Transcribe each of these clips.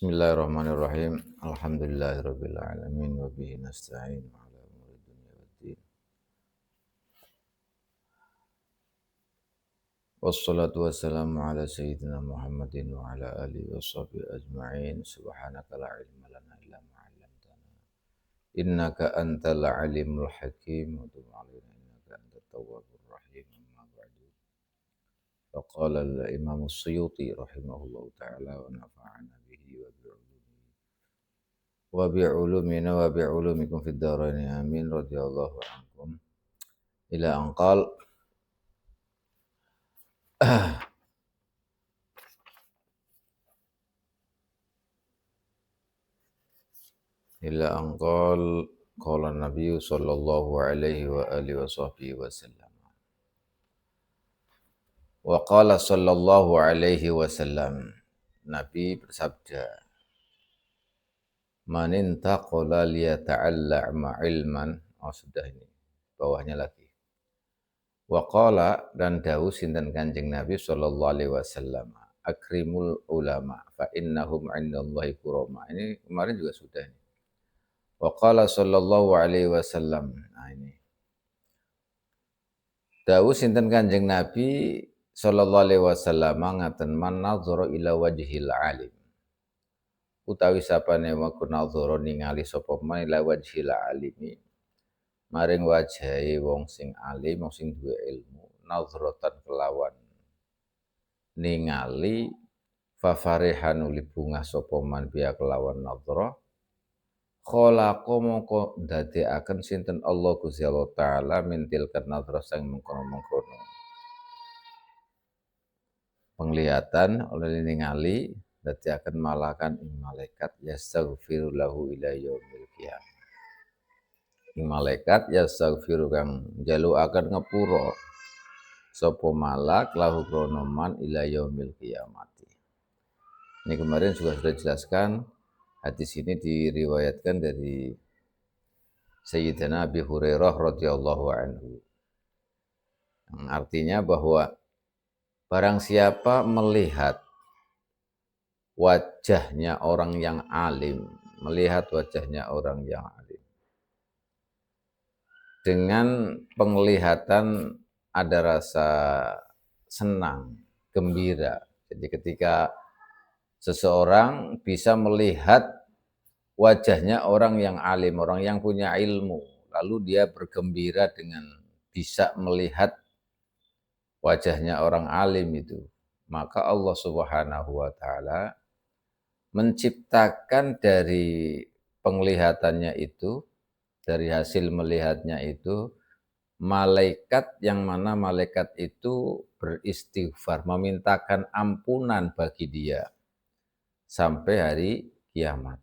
Bismillahirrahmanirrahim. Alhamdulillahirabbil alamin wa bihi nasta'in ala umuri dunya waddin. Wassalatu wassalamu ala sayyidina Muhammadin wa ala alihi washabihi ajma'in. Subhanaka la ilma lana illa ma 'allamtana. Innaka antal alimul hakim wa tub 'alaina innaka antat tawwabur rahim. Amma ba'du. Faqala al-Imam As-Suyuti rahimahullahu ta'ala wa nafa'ana bihi wa bi'ulumina wa bi'ulumikum fid dharain amin radhiyallahu ankum ila anqal ila anqal qala Nabi sallallahu alaihi wa alihi wa sahbihi wasallam wa qala sallallahu alaihi wasallam Nabi bersabda man intaqala liyata'allama ilman sudah ini bawahnya lagi. Wa qala dan dawuh sinten Kanjeng Nabi sallallahu alaihi wasallam, akrimul ulama fa innahum 'indallahi kurama. Ini kemarin juga sudah ini. Wa qala sallallahu alaihi wasallam. Nah ini. Dawuh sinten Kanjeng Nabi sallallahu alaihi wasallam ngaten man nadzara ila wajhil alim. Utawi sapane wong nadzara ningali sapa man ila wajhil alimi. Maring wajahe wong sing alim, wong sing duwe ilmu, nazratan kelawan ningali fafarihan uli bungah sapa man biya kelawan nazra khalaqa mongko ndadekaken sinten Allah Gusti Allah taala mintil kan nazra sang mengkono-mengkono penglihatan oleh ningali ndadekaken malakan ing malaikat yastaghfiru lahu ila yaumil qiyamah. Malaikat yastaghfiru kang njalukaken ngepura sapa malak lahu kronoman ila yaumil qiyamati. Ini kemarin juga sudah dijelaskan, hadis ini diriwayatkan dari Sayyidina Abi Hurairah radhiyallahu anhu. Artinya bahwa barang siapa melihat wajahnya orang yang alim, melihat wajahnya orang yang alim dengan penglihatan ada rasa senang, gembira. Jadi ketika seseorang bisa melihat wajahnya orang yang alim, orang yang punya ilmu, lalu dia bergembira dengan bisa melihat wajahnya orang alim itu, maka Allah Subhanahu wa taala menciptakan dari penglihatannya itu, dari hasil melihatnya itu, malaikat yang mana malaikat itu beristighfar, memintakan ampunan bagi dia sampai hari kiamat.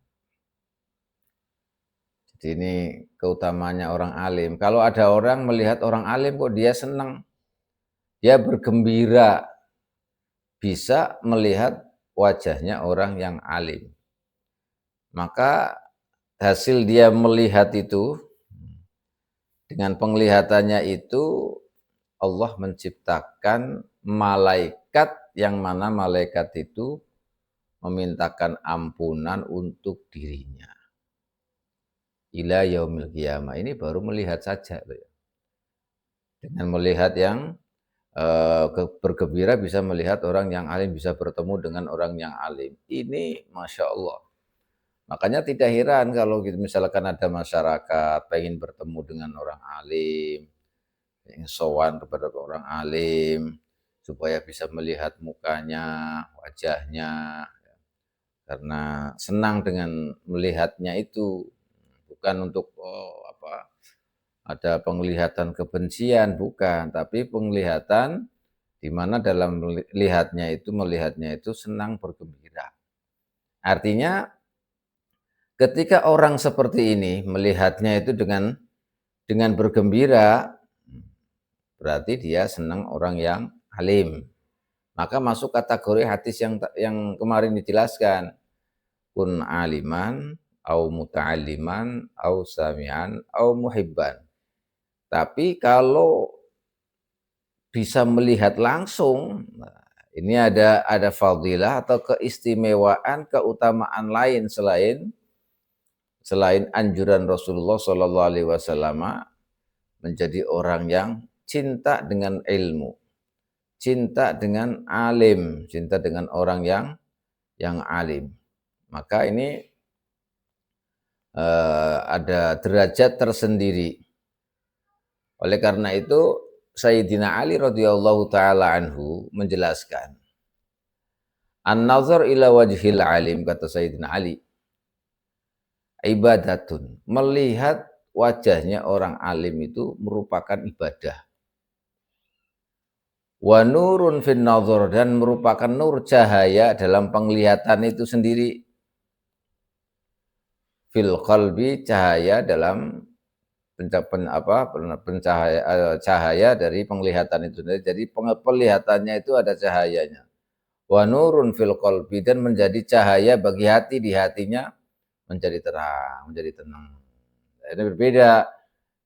Jadi ini keutamanya orang alim. Kalau ada orang melihat orang alim kok dia senang, dia bergembira bisa melihat wajahnya orang yang alim. Maka hasil dia melihat itu, dengan penglihatannya itu Allah menciptakan malaikat yang mana malaikat itu memintakan ampunan untuk dirinya. Ila yaumil qiyamah. Ini baru melihat saja. Dengan melihat yang bergembira bisa melihat orang yang alim, bisa bertemu dengan orang yang alim. Ini Masya Allah. Makanya tidak heran kalau gitu, misalkan ada masyarakat pengen bertemu dengan orang alim, yang sowan kepada orang alim, supaya bisa melihat mukanya, wajahnya, karena senang dengan melihatnya itu, bukan untuk ada penglihatan kebencian, bukan, tapi penglihatan di mana dalam melihatnya itu senang bergembira. Artinya ketika orang seperti ini melihatnya itu dengan bergembira, berarti dia senang orang yang alim. Maka masuk kategori hadis yang kemarin dijelaskan. Kun aliman, au muta'alliman, au sami'an, au muhibban. Tapi kalau bisa melihat langsung, Ini ada fadilah atau keistimewaan, keutamaan lain selain anjuran Rasulullah Shallallahu Alaihi Wasallam menjadi orang yang cinta dengan ilmu, cinta dengan alim, cinta dengan orang yang alim. Maka ini ada derajat tersendiri. Oleh karena itu Sayyidina Ali radhiyallahu taala anhu menjelaskan, an-nazar ila wajhil alim, kata Sayyidina Ali, ibadatun, melihat wajahnya orang alim itu merupakan ibadah. Wa nurun fin nazar, dan merupakan nur, cahaya dalam penglihatan itu sendiri. Fil qalbi, cahaya dalam cahaya dari penglihatan itu sendiri. Jadi penglihatannya itu ada cahayanya. Wa nurun fil qalbi, dan menjadi cahaya bagi hati, di hatinya menjadi terang, menjadi tenang. Ini berbeda.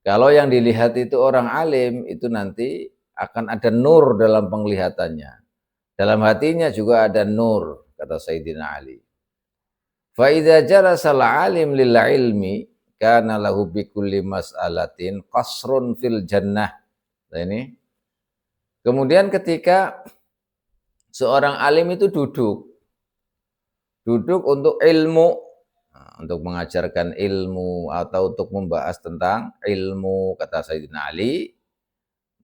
Kalau yang dilihat itu orang alim, itu nanti akan ada nur dalam penglihatannya. Dalam hatinya juga ada nur, kata Sayyidina Ali. Fa idza jalasal alim lil ilmi kana lahu bi kulli mas'alatin qasrun fil jannah. Nah ini. Kemudian ketika seorang alim itu duduk untuk ilmu, untuk mengajarkan ilmu atau untuk membahas tentang ilmu, kata Sayyidina Ali,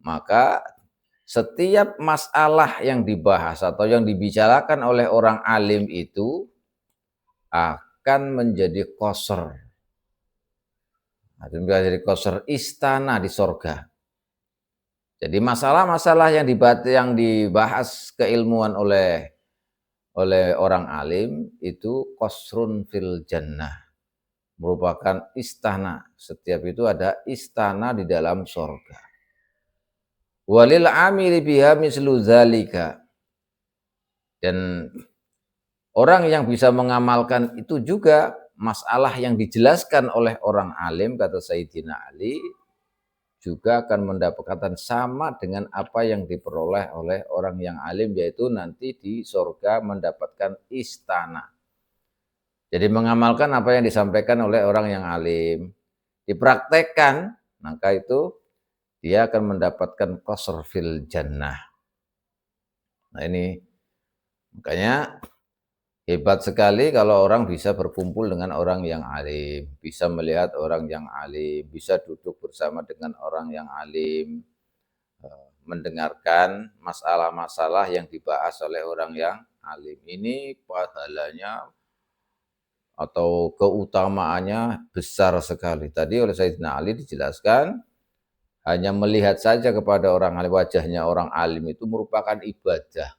maka setiap masalah yang dibahas atau yang dibicarakan oleh orang alim itu akan menjadi qasr. Menjadi qasr, istana di sorga. Jadi masalah-masalah yang dibahas keilmuan oleh orang alim itu qasrun fil jannah, merupakan istana. Setiap itu ada istana di dalam sorga. Walil amili biha mislu zalika, dan orang yang bisa mengamalkan itu juga masalah yang dijelaskan oleh orang alim, kata Sayyidina Ali, juga akan mendapatkan sama dengan apa yang diperoleh oleh orang yang alim, yaitu nanti di surga mendapatkan istana. Jadi mengamalkan apa yang disampaikan oleh orang yang alim, dipraktekkan, maka itu dia akan mendapatkan qasr fil jannah. Nah ini makanya hebat sekali kalau orang bisa berkumpul dengan orang yang alim, bisa melihat orang yang alim, bisa duduk bersama dengan orang yang alim, mendengarkan masalah-masalah yang dibahas oleh orang yang alim. Ini pahalanya atau keutamaannya besar sekali. Tadi oleh Sayyidina Ali dijelaskan, hanya melihat saja kepada orang alim, wajahnya orang alim itu merupakan ibadah.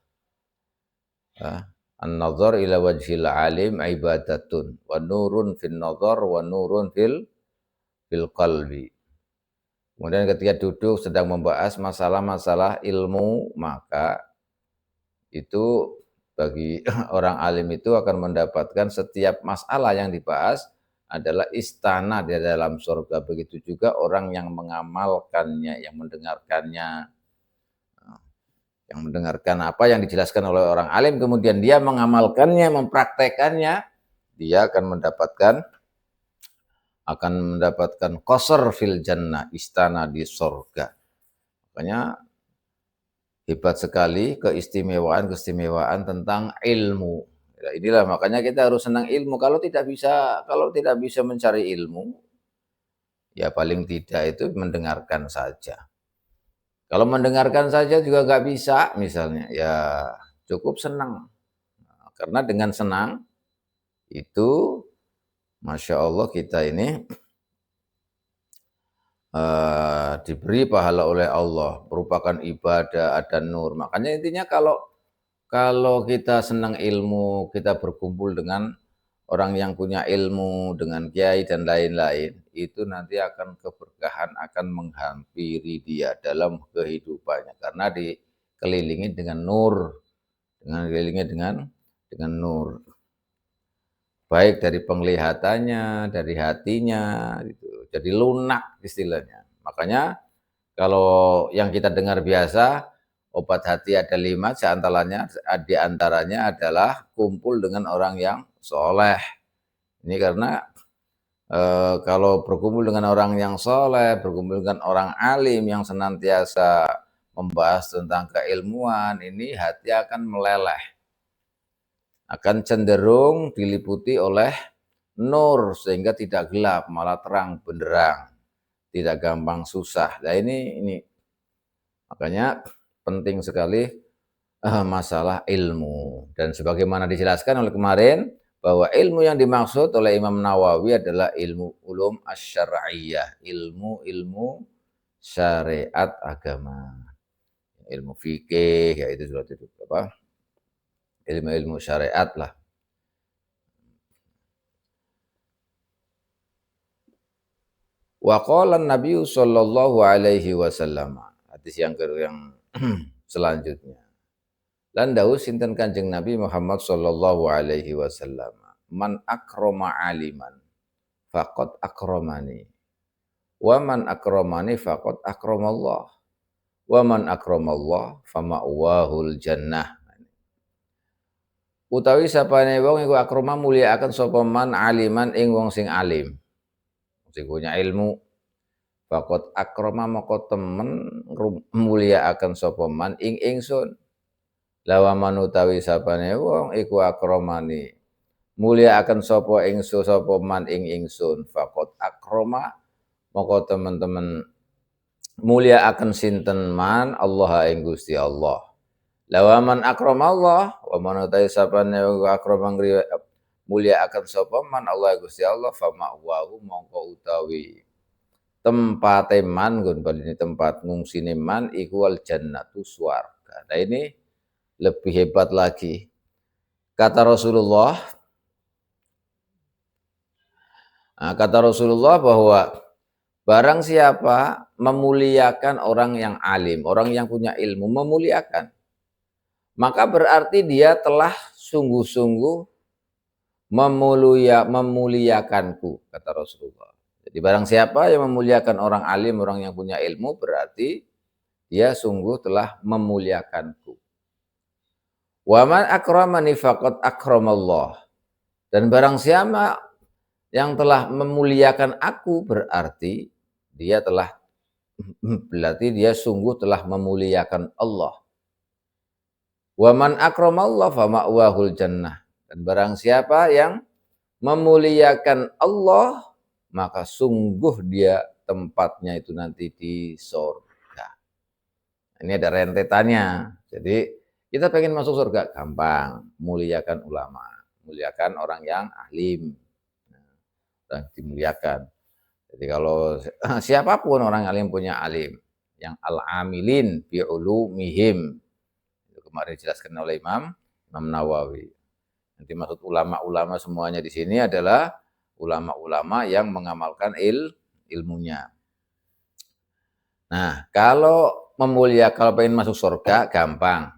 An-nazar ila wajhil alim ibadatun wa nurun fil nazar wa nurun fil qalbi. Kemudian ketika duduk sedang membahas masalah-masalah ilmu, maka itu bagi orang alim itu akan mendapatkan setiap masalah yang dibahas adalah istana di dalam surga. Begitu juga orang yang mengamalkannya, yang mendengarkan apa yang dijelaskan oleh orang alim, kemudian dia mengamalkannya, mempraktekannya, dia akan mendapatkan qasr fil jannah, istana di surga. Makanya hebat sekali keistimewaan tentang ilmu. Inilah makanya kita harus senang ilmu. Kalau tidak bisa mencari ilmu, ya paling tidak itu mendengarkan saja. Kalau mendengarkan saja juga nggak bisa, misalnya, ya cukup senang. Karena dengan senang itu, Masya Allah, kita ini diberi pahala oleh Allah, merupakan ibadah, ada nur. Makanya intinya kalau kita senang ilmu, kita berkumpul dengan orang yang punya ilmu, dengan kiai dan lain-lain, itu nanti akan keberkahan akan menghampiri dia dalam kehidupannya, karena dikelilingi dengan nur, dengan nur, baik dari penglihatannya, dari hatinya, gitu. Jadi lunak istilahnya. Makanya kalau yang kita dengar biasa, Obat hati ada 5, di antaranya adalah kumpul dengan orang yang soleh. Ini karena kalau berkumpul dengan orang yang soleh, berkumpul dengan orang alim yang senantiasa membahas tentang keilmuan, ini hati akan meleleh, akan cenderung diliputi oleh nur sehingga tidak gelap, malah terang benderang, tidak gampang susah. Nah ini makanya penting sekali masalah ilmu. Dan sebagaimana dijelaskan oleh kemarin, bahwa ilmu yang dimaksud oleh Imam Nawawi adalah ilmu ulum asy-syar'iyyah, ilmu-ilmu syariat agama. Ilmu fikih, yaitu suatu apa? Ilmu-ilmu syariat lah. Wa qala Nabi sallallahu alaihi wasallam. Hadis yang selanjutnya. Lan dawuh sinten Kanjeng Nabi Muhammad sallallahu alaihi wasallam. Man akrama aliman faqad akramani. Wa man akramani faqad akramallah. Wa man akramallah fama'wahul jannah. Utawi sapane wong iku akrama mulyakaken sapa man aliman ing wong sing alim. Sing punya ilmu. Faqad akrama maka temen mulyakaken sapa man ing ingsun. Lawa man utawi sapane wong iku akramani mulyakaken sapa ingsun sapa man ing ingsun faqad akrama maka teman-teman mulyakaken sinten man Allah ing Gusti Allah. Lawa man akramallah wa man utawi sapane akrama mulyakaken sapa man Allah Gusti Allah fa ma'wahu mongko utawi tempate man nggon baline tempat ngungsine man iku al jannatu swarga. Nah ini lebih hebat lagi. Kata Rasulullah bahwa barang siapa memuliakan orang yang alim, orang yang punya ilmu, memuliakan, maka berarti dia telah sungguh-sungguh memuliakanku, kata Rasulullah. Jadi barang siapa yang memuliakan orang alim, orang yang punya ilmu, berarti dia sungguh telah memuliakanku. Wa man akramani faqad akramallah. Dan barang siapa yang telah memuliakan aku, berarti dia sungguh telah memuliakan Allah. Wa man akramallah fa ma'wahul jannah. Dan barang siapa yang memuliakan Allah, maka sungguh dia tempatnya itu nanti di surga. Ini ada rentetannya. Jadi kita pengen masuk surga, gampang. Muliakan ulama, muliakan orang yang alim, dan dimuliakan. Jadi kalau siapapun orang alim punya alim, yang al-amilin bi'ulumihim. Itu kemarin dijelaskan oleh Imam Nawawi. Nanti maksud ulama-ulama semuanya di sini adalah ulama-ulama yang mengamalkan ilmunya. Nah, kalau pengen masuk surga, gampang.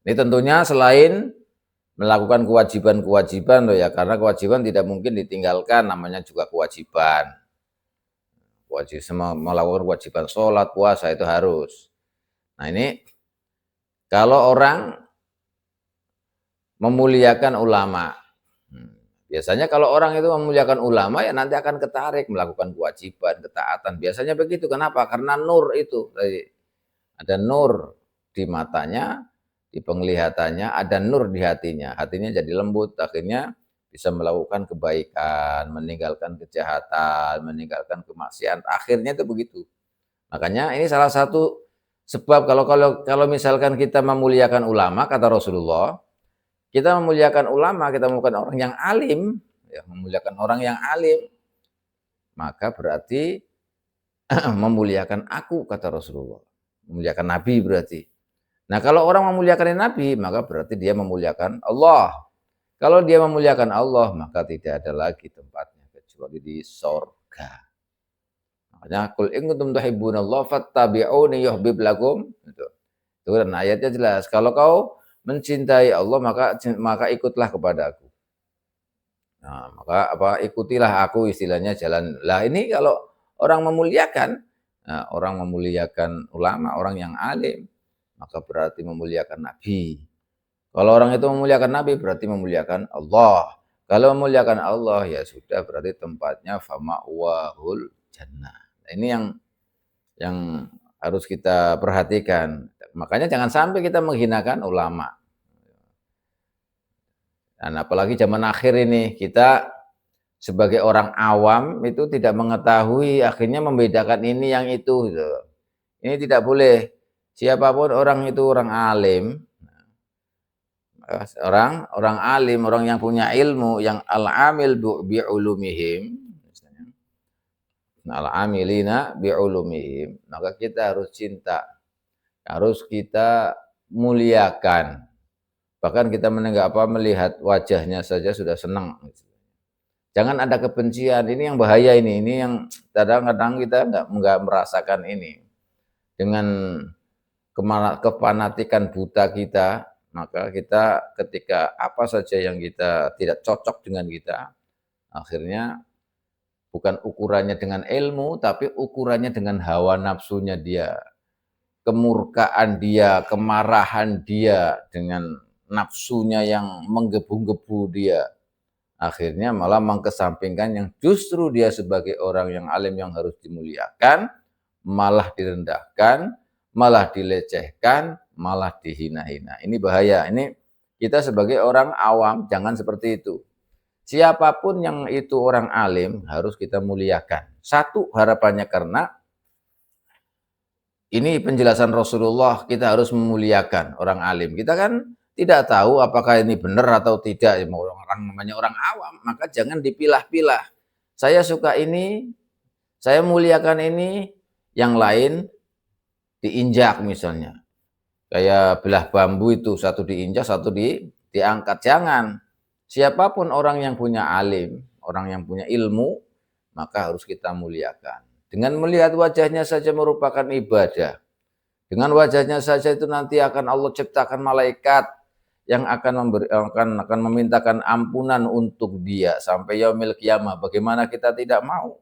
Ini tentunya selain melakukan kewajiban-kewajiban loh ya, karena kewajiban tidak mungkin ditinggalkan, namanya juga kewajiban. Melakukan kewajiban sholat, puasa itu harus. Nah ini kalau orang memuliakan ulama, biasanya kalau orang itu memuliakan ulama ya nanti akan ketarik melakukan kewajiban, ketaatan. Biasanya begitu. Kenapa? Karena nur itu. Ada nur di matanya, di penglihatannya, ada nur di hatinya. Hatinya jadi lembut, akhirnya bisa melakukan kebaikan, meninggalkan kejahatan, meninggalkan kemaksiatan. Akhirnya itu begitu. Makanya ini salah satu sebab kalau misalkan kita memuliakan ulama, kata Rasulullah, kita memuliakan ulama, kita memuliakan orang yang alim, ya, memuliakan orang yang alim, maka berarti memuliakan aku, kata Rasulullah. Memuliakan Nabi berarti. Nah kalau orang memuliakan Nabi, maka berarti dia memuliakan Allah. Kalau dia memuliakan Allah, maka tidak ada lagi tempatnya kecuali di surga. Makanya qul in kuntum tuhibbunallah fattabi'uni yuhbib lakum. Itu dan ayatnya jelas. Kalau kau mencintai Allah, maka ikutlah kepadaku. Nah, maka ikutilah aku, istilahnya jalan. Lah ini kalau orang memuliakan, Nah, orang memuliakan ulama, orang yang alim, maka berarti memuliakan Nabi. Kalau orang itu memuliakan Nabi berarti memuliakan Allah. Kalau memuliakan Allah ya sudah berarti tempatnya fama'wahul jannah. Nah, ini yang harus kita perhatikan. Makanya jangan sampai kita menghinakan ulama. Dan apalagi zaman akhir ini kita sebagai orang awam itu tidak mengetahui, akhirnya membedakan ini yang itu gitu. Ini tidak boleh. Siapapun orang itu orang alim, orang alim, orang yang punya ilmu, yang al-amil bi'ulumihim, al-amilina bi'ulumihim, maka kita harus cinta, harus kita muliakan. Bahkan kita melihat wajahnya saja sudah senang. Jangan ada kebencian, ini yang bahaya ini yang kadang-kadang kita nggak merasakan ini. Dengan kefanatikan buta kita, maka kita ketika apa saja yang kita tidak cocok dengan kita, akhirnya bukan ukurannya dengan ilmu, tapi ukurannya dengan hawa nafsunya dia, kemurkaan dia, kemarahan dia, dengan nafsunya yang menggebu-gebu dia. Akhirnya malah mengkesampingkan yang justru dia sebagai orang yang alim yang harus dimuliakan, malah direndahkan, malah dilecehkan, malah dihina-hina. Ini bahaya. Ini kita sebagai orang awam jangan seperti itu. Siapapun yang itu orang alim harus kita muliakan. Satu harapannya karena ini penjelasan Rasulullah, kita harus memuliakan orang alim. Kita kan tidak tahu apakah ini benar atau tidak, orang namanya orang awam, maka jangan dipilah-pilah. Saya suka ini, saya muliakan ini, yang lain diinjak misalnya. Kayak belah bambu itu, satu diinjak, satu diangkat. Jangan. Siapapun orang yang punya alim, orang yang punya ilmu, maka harus kita muliakan. Dengan melihat wajahnya saja merupakan ibadah. Dengan wajahnya saja itu nanti akan Allah ciptakan malaikat yang akan memintakan ampunan untuk dia sampai yaumil qiyamah. Bagaimana kita tidak mau?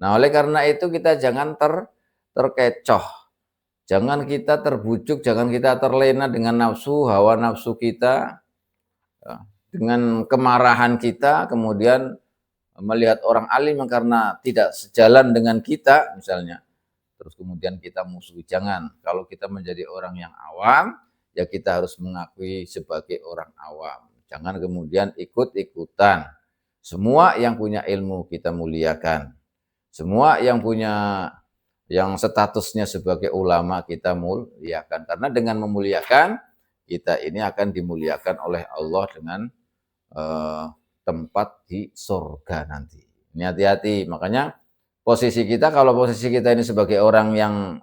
Nah, oleh karena itu kita jangan terkecoh. Jangan kita terbujuk, jangan kita terlena dengan nafsu, hawa nafsu kita, dengan kemarahan kita, kemudian melihat orang alim yang karena tidak sejalan dengan kita misalnya, terus kemudian kita musuhi. Jangan. Kalau kita menjadi orang yang awam, ya kita harus mengakui sebagai orang awam. Jangan kemudian ikut-ikutan. Semua yang punya ilmu kita muliakan. Semua yang statusnya sebagai ulama kita muliakan. Karena dengan memuliakan, kita ini akan dimuliakan oleh Allah dengan tempat di surga nanti. Ini hati-hati. Makanya kalau posisi kita ini sebagai orang yang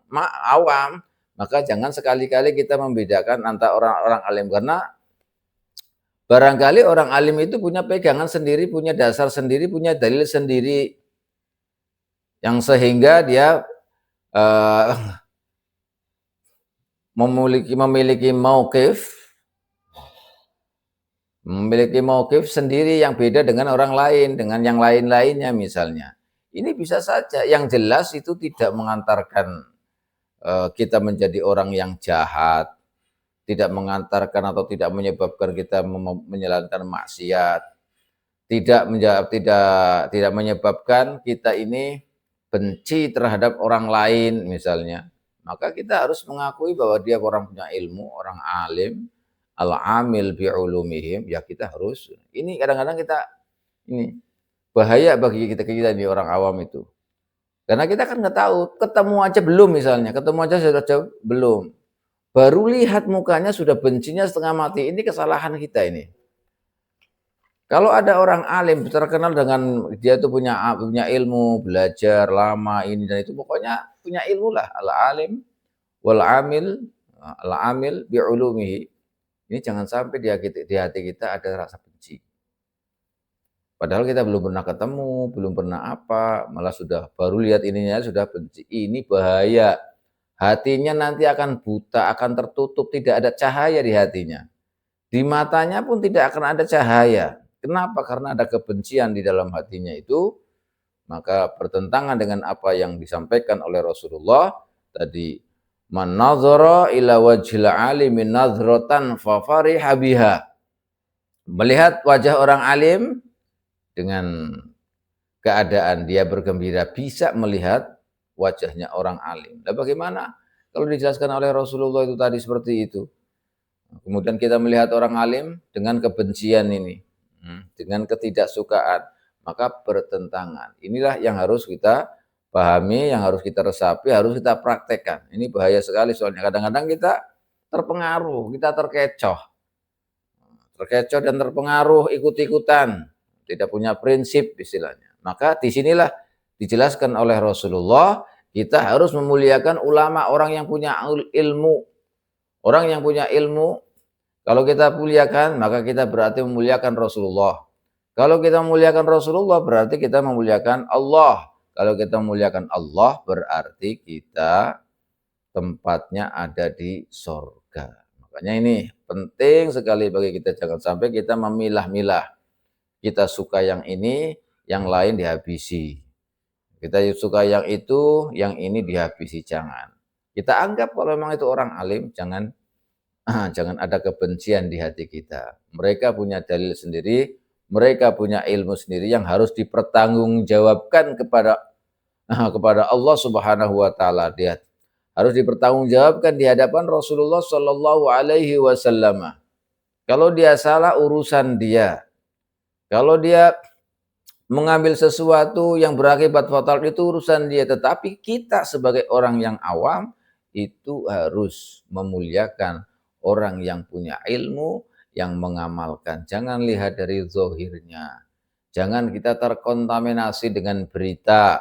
awam, maka jangan sekali-kali kita membedakan antara orang-orang alim. Karena barangkali orang alim itu punya pegangan sendiri, punya dasar sendiri, punya dalil sendiri, yang sehingga dia memiliki mauqif sendiri yang beda dengan orang lain, dengan yang lain-lainnya misalnya. Ini bisa saja, yang jelas itu tidak mengantarkan kita menjadi orang yang jahat, tidak mengantarkan atau tidak menyebabkan kita menjalankan maksiat, tidak menyebabkan kita ini benci terhadap orang lain misalnya. Maka kita harus mengakui bahwa dia orang punya ilmu, orang alim, al-amil bi'ulumihim, ya kita harus. Ini kadang-kadang ini bahaya bagi kita ini orang awam itu. Karena kita kan nggak tahu, ketemu aja belum misalnya, ketemu aja sudah belum. Baru lihat mukanya sudah bencinya setengah mati, ini kesalahan kita ini. Kalau ada orang alim terkenal dengan dia itu punya ilmu, belajar lama ini dan itu, pokoknya punya ilmu lah, al-alim wal amil bi'ulumihi. Ini jangan sampai di hati kita ada rasa benci. Padahal kita belum pernah ketemu, belum pernah apa, malah baru lihat ininya sudah benci. Ini bahaya. Hatinya nanti akan buta, akan tertutup, tidak ada cahaya di hatinya. Di matanya pun tidak akan ada cahaya. Kenapa? Karena ada kebencian di dalam hatinya itu, maka bertentangan dengan apa yang disampaikan oleh Rasulullah tadi. Man nazara ila wajhil alimi nazratan fa fariha biha. Melihat wajah orang alim dengan keadaan dia bergembira, bisa melihat wajahnya orang alim. Nah, bagaimana kalau dijelaskan oleh Rasulullah itu tadi seperti itu? Kemudian kita melihat orang alim dengan kebencian ini, dengan ketidaksukaan, maka bertentangan. Inilah yang harus kita pahami, yang harus kita resapi, harus kita praktekkan. Ini bahaya sekali soalnya kadang-kadang kita terpengaruh, kita terkecoh dan terpengaruh ikut-ikutan, tidak punya prinsip istilahnya. Maka disinilah dijelaskan oleh Rasulullah, kita harus memuliakan ulama, orang yang punya ilmu. Orang yang punya ilmu, kalau kita muliakan, maka kita berarti memuliakan Rasulullah. Kalau kita memuliakan Rasulullah, berarti kita memuliakan Allah. Kalau kita memuliakan Allah, berarti kita tempatnya ada di sorga. Makanya ini penting sekali bagi kita, jangan sampai kita memilah-milah. Kita suka yang ini, yang lain dihabisi. Kita suka yang itu, yang ini dihabisi, jangan. Kita anggap kalau memang itu orang alim, jangan ada kebencian di hati kita. Mereka punya dalil sendiri, mereka punya ilmu sendiri yang harus dipertanggungjawabkan kepada Allah Subhanahu wa taala. Dia harus dipertanggungjawabkan di hadapan Rasulullah Shallallahu alaihi wasallam. Kalau dia salah, urusan dia. Kalau dia mengambil sesuatu yang berakibat fatal, itu urusan dia. Tetapi kita sebagai orang yang awam itu harus memuliakan orang yang punya ilmu, yang mengamalkan. Jangan lihat dari zahirnya. Jangan kita terkontaminasi dengan berita.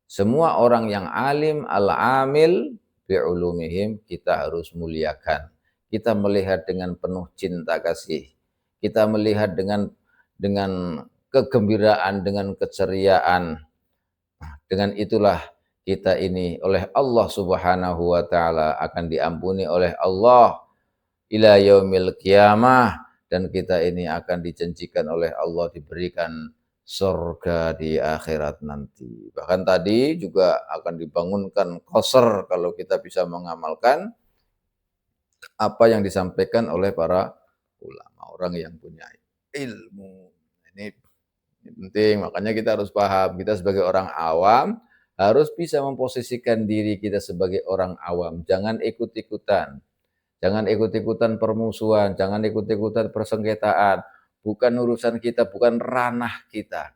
Semua orang yang alim, al-amil bi'ulumihim, kita harus muliakan. Kita melihat dengan penuh cinta kasih. Kita melihat dengan kegembiraan, dengan keceriaan. Dengan itulah kita ini oleh Allah Subhanahu wa taala akan diampuni oleh Allah ila yaumil qiyamah, dan kita ini akan dijanjikan oleh Allah diberikan surga di akhirat nanti. Bahkan tadi juga akan dibangunkan qasr kalau kita bisa mengamalkan apa yang disampaikan oleh para ulama, orang yang punya ilmu. Ini penting, makanya kita harus paham, kita sebagai orang awam harus bisa memposisikan diri kita sebagai orang awam. Jangan ikut-ikutan. Jangan ikut-ikutan permusuhan, jangan ikut-ikutan persengketaan. Bukan urusan kita, bukan ranah kita.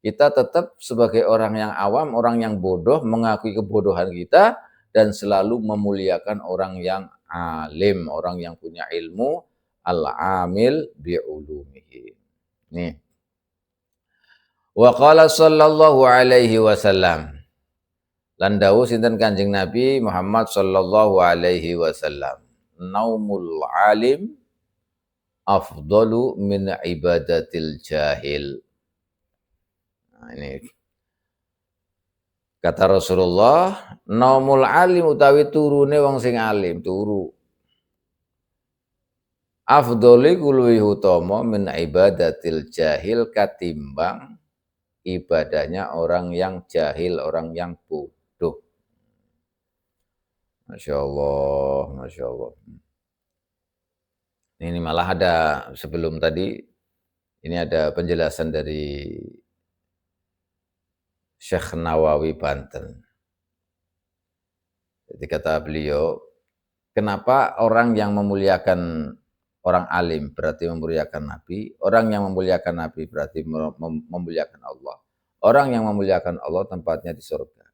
Kita tetap sebagai orang yang awam, orang yang bodoh, mengakui kebodohan kita, dan selalu memuliakan orang yang alim, orang yang punya ilmu, al-amil bi'ulumihi. Nih. Wa qala sallallahu alaihi wasallam. Lan dawuh sinten Kanjeng Nabi Muhammad sallallahu alaihi wasallam. Naumul alim afdalu min ibadatil jahil. Nah, ini kata Rasulullah, naumul alim utawi turune wong sing alim, turu. Afdhali kuluwi utama min ibadatil jahil katimbang ibadahnya orang yang jahil, orang yang bodoh. Masya Allah, Masya Allah. Ini malah ada sebelum tadi, ini ada penjelasan dari Syekh Nawawi Banten. Jadi kata beliau, kenapa orang yang memuliakan orang alim berarti memuliakan Nabi, orang yang memuliakan Nabi berarti memuliakan Allah. Orang yang memuliakan Allah tempatnya di surga.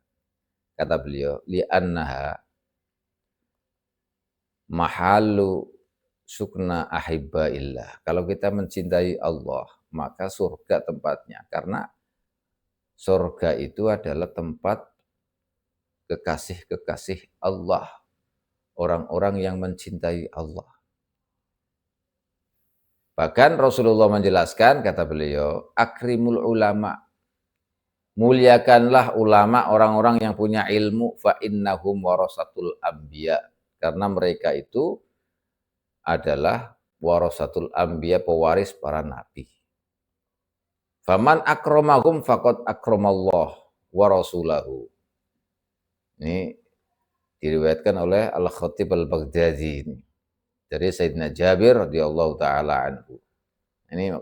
Kata beliau, li'annaha mahalu sukna ahibbaillah. Kalau kita mencintai Allah, maka surga tempatnya. Karena surga itu adalah tempat kekasih-kekasih Allah. Orang-orang yang mencintai Allah. Bahkan Rasulullah menjelaskan, kata beliau, akrimul ulama. Muliakanlah ulama, orang-orang yang punya ilmu, fa innahum warasatul anbiya. Karena mereka itu adalah warasatul anbiya, pewaris para nabi. Faman akramakum faqad akramallah wa rasulahu. Ini diriwayatkan oleh Al-Khatib Al-Baghdadi dari Sayyidina Jabir radhiyallahu taala anhu. Ini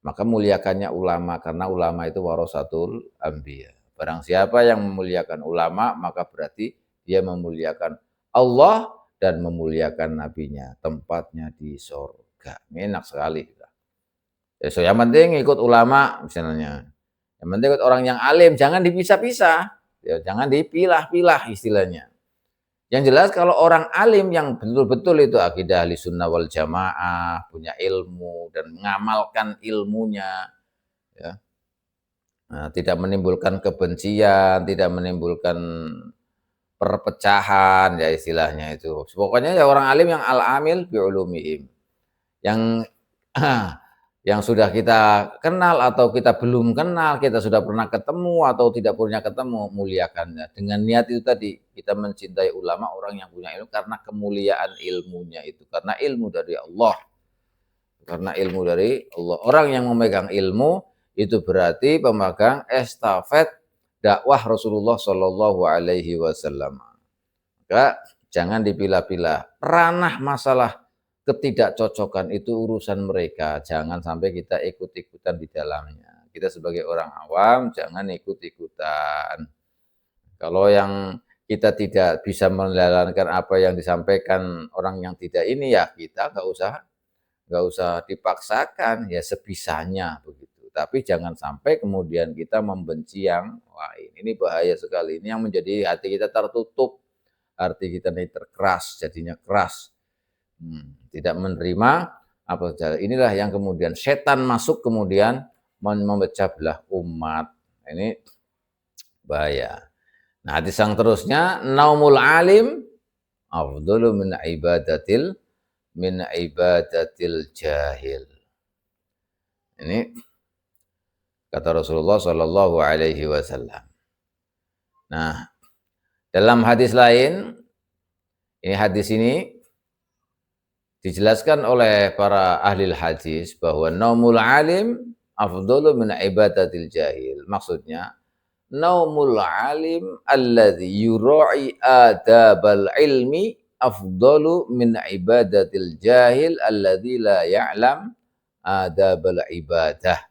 maka muliakannya ulama, karena ulama itu warasatul anbiya. Barang siapa yang memuliakan ulama, maka berarti dia memuliakan Allah dan memuliakan nabinya, tempatnya di surga. Enak sekali. Ya, so yang penting ikut ulama misalnya. Yang penting ikut orang yang alim, jangan dipisah-pisah. Ya, jangan dipilah-pilah istilahnya. Yang jelas kalau orang alim yang betul-betul itu akidah ahli sunnah wal jamaah, punya ilmu dan mengamalkan ilmunya, ya. Nah, tidak menimbulkan kebencian, tidak menimbulkan perpecahan, ya istilahnya itu. Pokoknya ya orang alim yang al-amil bi ulumihim. Yang yang sudah kita kenal atau kita belum kenal, kita sudah pernah ketemu atau tidak pernah ketemu, muliakannya. Dengan niat itu tadi, kita mencintai ulama, orang yang punya ilmu, karena kemuliaan ilmunya itu. Karena ilmu dari Allah. Karena ilmu dari Allah. Orang yang memegang ilmu, itu berarti pemegang estafet dakwah Rasulullah Shallallahu Alaihi Wasallam. Maka jangan dipilah-pilah. Ranah masalah ketidakcocokan itu urusan mereka, jangan sampai kita ikut-ikutan di dalamnya. Kita sebagai orang awam jangan ikut-ikutan. Kalau yang kita tidak bisa menjalankan apa yang disampaikan orang yang tidak ini, ya kita nggak usah dipaksakan, ya sebisanya begitu. Tapi jangan sampai kemudian kita membenci yang lain. Ini bahaya sekali. Ini yang menjadi hati kita tertutup, hati kita ini terkeras, jadinya keras. Tidak menerima apa saja. Inilah yang kemudian setan masuk kemudian memecah belah umat. Ini bahaya. Nah, hadis yang terusnya, naumul alim afdalu min ibadatil jahil. Ini kata Rasulullah Shallallahu Alaihi Wasallam. Nah, dalam hadis lain, hadis ini dijelaskan oleh para ahli hadis bahwa naumul alim afdalu min ibadatil jahil. Maksudnya, naumul alim alladzi yura'i adabal ilmi afdalu min ibadatil jahil alladzi la ya'lam adabal ibadah.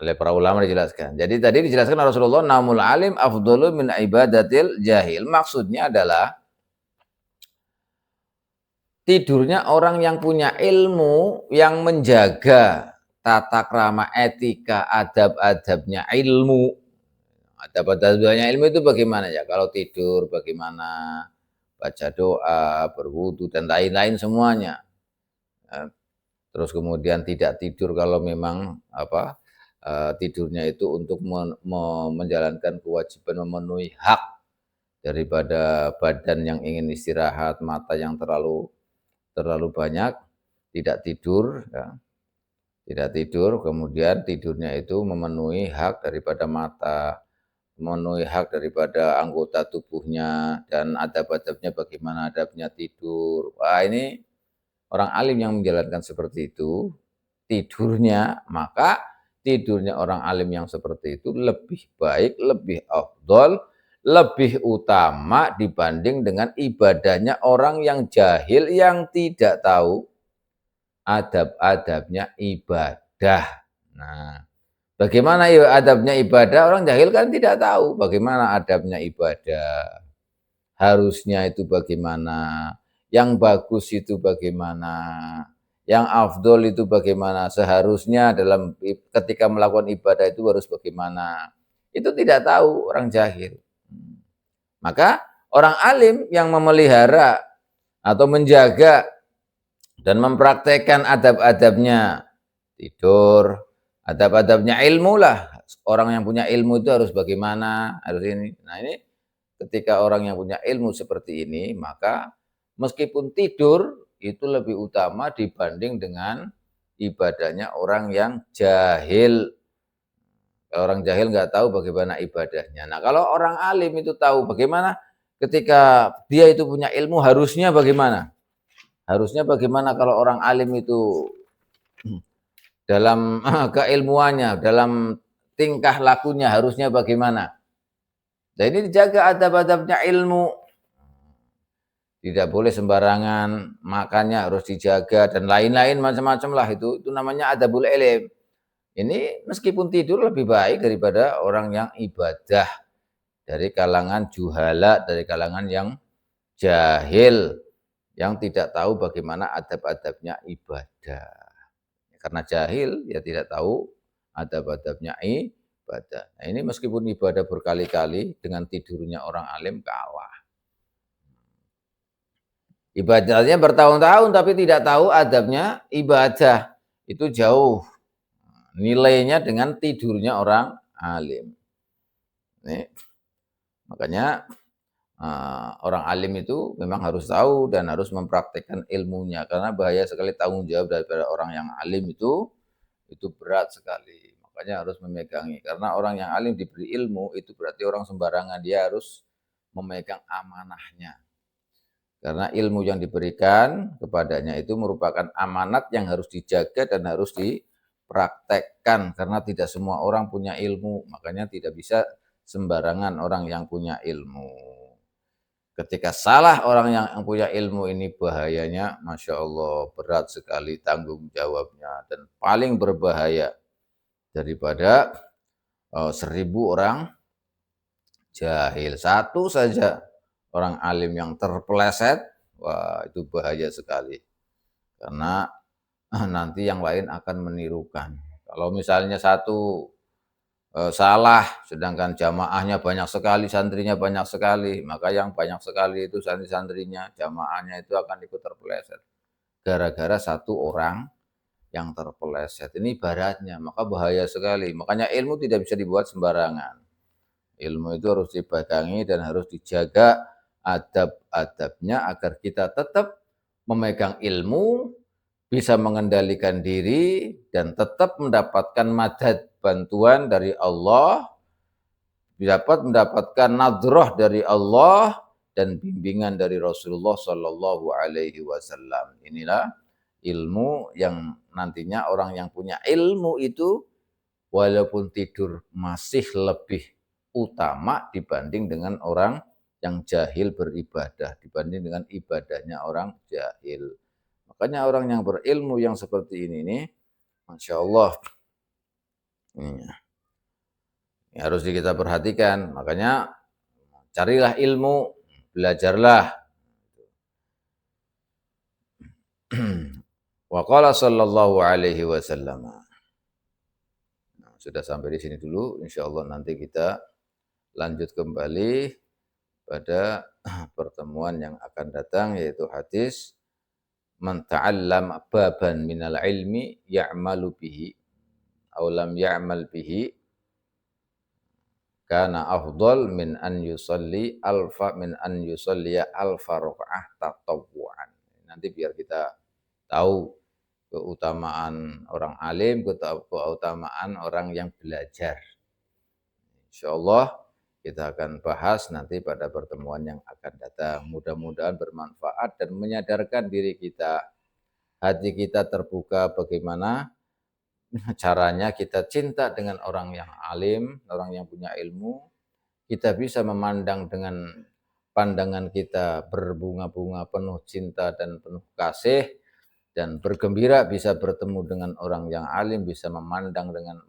Oleh para ulama dijelaskan. Jadi tadi dijelaskan oleh Rasulullah, naumul alim afdalu min ibadatil jahil. Maksudnya adalah tidurnya orang yang punya ilmu, yang menjaga tata krama, etika, adab-adabnya ilmu. Adab-adabnya ilmu itu bagaimana ya? Kalau tidur bagaimana? Baca doa, berwudu dan lain-lain semuanya. Terus kemudian tidak tidur kalau memang tidurnya itu untuk menjalankan kewajiban, memenuhi hak daripada badan yang ingin istirahat, mata yang terlalu banyak, tidak tidur, ya. Tidak tidur, kemudian tidurnya itu memenuhi hak daripada mata, memenuhi hak daripada anggota tubuhnya, dan adab-adabnya bagaimana adabnya tidur. Wah, ini orang alim yang menjalankan seperti itu, tidurnya, maka tidurnya orang alim yang seperti itu lebih baik, lebih afdol, lebih utama dibanding dengan ibadahnya orang yang jahil, yang tidak tahu adab-adabnya ibadah. Nah, bagaimana adabnya ibadah? Orang jahil kan tidak tahu bagaimana adabnya ibadah. Harusnya itu bagaimana, yang bagus itu bagaimana, yang afdol itu bagaimana, seharusnya dalam ketika melakukan ibadah itu harus bagaimana. Itu tidak tahu orang jahil. Maka orang alim yang memelihara atau menjaga dan mempraktekkan adab-adabnya tidur, adab-adabnya ilmu lah. Orang yang punya ilmu itu harus bagaimana, harus ini. Nah, ini ketika orang yang punya ilmu seperti ini, maka meskipun tidur itu lebih utama dibanding dengan ibadahnya orang yang jahil. Orang jahil nggak tahu bagaimana ibadahnya. Nah, kalau orang alim itu tahu bagaimana ketika dia itu punya ilmu, harusnya bagaimana? Harusnya bagaimana kalau orang alim itu dalam keilmuannya, dalam tingkah lakunya harusnya bagaimana. Dan ini dijaga adab-adabnya ilmu. Tidak boleh sembarangan, makannya harus dijaga dan lain-lain macam-macam lah itu namanya adabul ilm. Ini meskipun tidur lebih baik daripada orang yang ibadah, dari kalangan juhala, dari kalangan yang jahil, yang tidak tahu bagaimana adab-adabnya ibadah. Karena jahil, ya tidak tahu adab-adabnya ibadah. Nah, ini meskipun ibadah berkali-kali, dengan tidurnya orang alim kalah. Ibadahnya bertahun-tahun tapi tidak tahu adabnya ibadah. Itu jauh nilainya dengan tidurnya orang alim. Nih, makanya orang alim itu memang harus tahu dan harus mempraktekkan ilmunya, karena bahaya sekali tanggung jawab daripada orang yang alim itu berat sekali. Makanya harus memegangi, karena orang yang alim diberi ilmu itu berarti orang sembarangan, dia harus memegang amanahnya. Karena ilmu yang diberikan kepadanya itu merupakan amanat yang harus dijaga dan harus dipraktekkan, karena tidak semua orang punya ilmu, makanya tidak bisa sembarangan orang yang punya ilmu. Ketika salah orang yang punya ilmu ini bahayanya, Masya Allah, berat sekali tanggung jawabnya, dan paling berbahaya daripada 1000 orang jahil. Satu saja orang alim yang terpeleset, wah itu bahaya sekali. Karena nanti yang lain akan menirukan. Kalau misalnya satu salah, sedangkan jamaahnya banyak sekali, santrinya banyak sekali, maka yang banyak sekali itu santri-santrinya, jamaahnya itu akan ikut terpeleset. Gara-gara satu orang yang terpeleset. Ini ibaratnya, maka bahaya sekali. Makanya ilmu tidak bisa dibuat sembarangan. Ilmu itu harus dipegangi dan harus dijaga adab-adabnya agar kita tetap memegang ilmu, bisa mengendalikan diri, dan tetap mendapatkan madad, bantuan dari Allah, dapat mendapatkan nadroh dari Allah, dan bimbingan dari Rasulullah Shallallahu Alaihi Wasallam. Inilah ilmu yang nantinya orang yang punya ilmu itu walaupun tidur masih lebih utama dibanding dengan orang yang jahil beribadah, dibanding dengan ibadahnya orang jahil. Makanya orang yang berilmu yang seperti ini nih, Masya Allah, ini harus kita perhatikan. Makanya carilah ilmu, belajarlah. Wa qala sallallahu alaihi wasallam. Sudah sampai di sini dulu, insya Allah nanti kita lanjut kembali pada pertemuan yang akan datang, yaitu hadis man ta'allam baban minal ilmi ya'malu bihi aw lam ya'mal bihi kana afdal min an yusalli alfa rakaah tatawwu'an. Nanti biar kita tahu keutamaan orang alim, keutamaan orang yang belajar. Insyaallah kita akan bahas nanti pada pertemuan yang akan datang. Mudah-mudahan bermanfaat dan menyadarkan diri kita, hati kita terbuka bagaimana caranya kita cinta dengan orang yang alim, orang yang punya ilmu. Kita bisa memandang dengan pandangan kita berbunga-bunga, penuh cinta dan penuh kasih, dan bergembira bisa bertemu dengan orang yang alim, bisa memandang dengan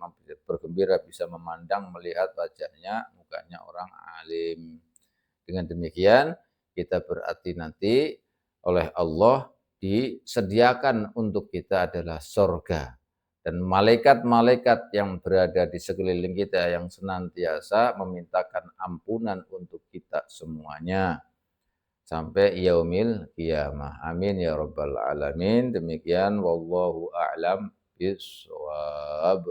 bergembira, bisa memandang melihat wajahnya, mukanya orang alim. Dengan demikian kita berarti nanti oleh Allah disediakan untuk kita adalah surga, dan malaikat-malaikat yang berada di sekeliling kita yang senantiasa memintakan ampunan untuk kita semuanya sampai yaumil qiyamah. Amin ya rabbal alamin. Demikian wallahu a'lam bishawab.